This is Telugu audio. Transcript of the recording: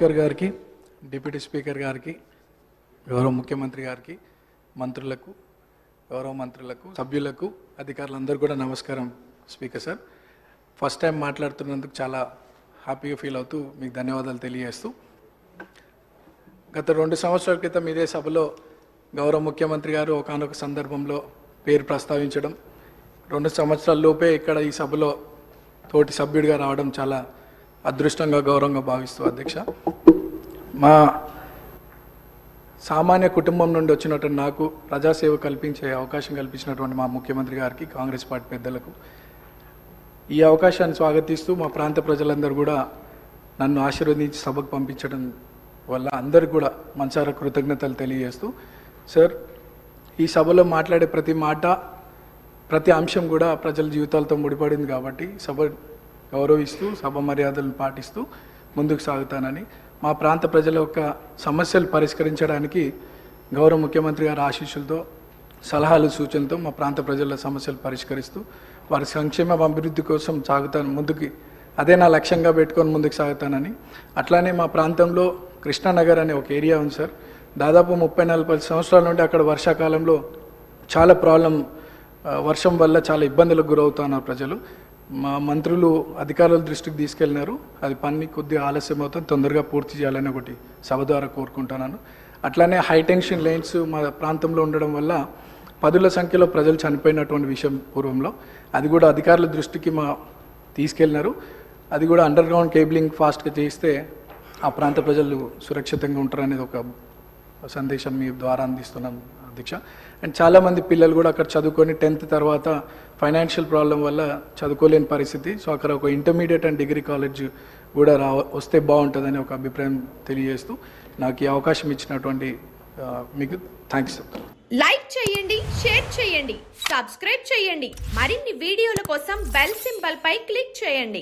స్పీకర్ గారికి, డిప్యూటీ స్పీకర్ గారికి, గౌరవ ముఖ్యమంత్రి గారికి, మంత్రులకు, గౌరవ మంత్రులకు, సభ్యులకు, అధికారులందరూ కూడా నమస్కారం. స్పీకర్ సార్, ఫస్ట్ టైం మాట్లాడుతున్నందుకు చాలా హ్యాపీగా ఫీల్ అవుతూ మీకు ధన్యవాదాలు తెలియజేస్తూ, గత 2 సంవత్సరాల క్రితం ఇదే సభలో గౌరవ ముఖ్యమంత్రి గారు ఒకానొక సందర్భంలో పేరు ప్రస్తావించడం, 2 సంవత్సరాల లోపే ఇక్కడ ఈ సభలో తోటి సభ్యుడిగా రావడం చాలా అదృష్టంగా, గౌరవంగా భావిస్తూ అధ్యక్ష, మా సామాన్య కుటుంబం నుండి వచ్చినటువంటి నాకు ప్రజాసేవ కల్పించే అవకాశం కల్పించినటువంటి మా ముఖ్యమంత్రి గారికి, కాంగ్రెస్ పార్టీ పెద్దలకు ఈ అవకాశాన్ని స్వాగతిస్తూ మా ప్రాంత ప్రజలందరూ కూడా నన్ను ఆశీర్వదించి సభకు పంపించడం వల్ల అందరికీ కూడా మనసారా కృతజ్ఞతలు తెలియజేస్తూ, సార్ ఈ సభలో మాట్లాడే ప్రతి మాట, ప్రతి అంశం కూడా ప్రజల జీవితాలతో ముడిపడింది కాబట్టి సభ గౌరవిస్తూ, సభ మర్యాదలను పాటిస్తూ ముందుకు సాగుతానని, మా ప్రాంత ప్రజల యొక్క సమస్యలు పరిష్కరించడానికి గౌరవ ముఖ్యమంత్రి గారి ఆశీస్సులతో, సలహాలు, సూచనలతో మా ప్రాంత ప్రజల సమస్యలు పరిష్కరిస్తూ వారి సంక్షేమ అభివృద్ధి కోసం సాగుతాను ముందుకి, అదే నా లక్ష్యంగా పెట్టుకొని ముందుకు సాగుతానని. అట్లానే మా ప్రాంతంలో కృష్ణానగర్ అనే ఒక ఏరియా ఉంది సార్, దాదాపు 30-40 సంవత్సరాల నుండి అక్కడ వర్షాకాలంలో చాలా వర్షం వల్ల చాలా ఇబ్బందులకు గురవుతున్నారు ప్రజలు. మా మంత్రులు అధికారుల దృష్టికి తీసుకెళ్ళినారు, అది పని కొద్దిగా ఆలస్యం అవుతుంది, తొందరగా పూర్తి చేయాలని ఒకటి సభ ద్వారా కోరుకుంటున్నాను. అట్లానే హైటెన్షన్ లైన్స్ మా ప్రాంతంలో ఉండడం వల్ల పదుల సంఖ్యలో ప్రజలు చనిపోయినటువంటి విషయం పూర్వంలో, అది కూడా అధికారుల దృష్టికి తీసుకెళ్ళినారు. అది కూడా అండర్ గ్రౌండ్ కేబులింగ్ ఫాస్ట్గా చేస్తే ఆ ప్రాంత ప్రజలు సురక్షితంగా ఉంటారనేది ఒక సందేశం మీ ద్వారా అందిస్తున్నాం అధ్యక్ష. అండ్ చాలామంది పిల్లలు కూడా అక్కడ చదువుకొని 10th తర్వాత ఫైనాన్షియల్ ప్రాబ్లం వల్ల చదువుకోలేని పరిస్థితి. సో అక్కడ ఒక ఇంటర్మీడియట్ అండ్ డిగ్రీ కాలేజ్ కూడా వస్తే బాగుంటుందని ఒక అభిప్రాయం తెలియజేస్తూ నాకు ఈ అవకాశం ఇచ్చినటువంటి మీకు థ్యాంక్స్. లైక్ చేయండి, షేర్ చేయండి, సబ్స్క్రైబ్ చేయండి. మరిన్ని వీడియోల కోసం బెల్ సింబల్ పై క్లిక్ చేయండి.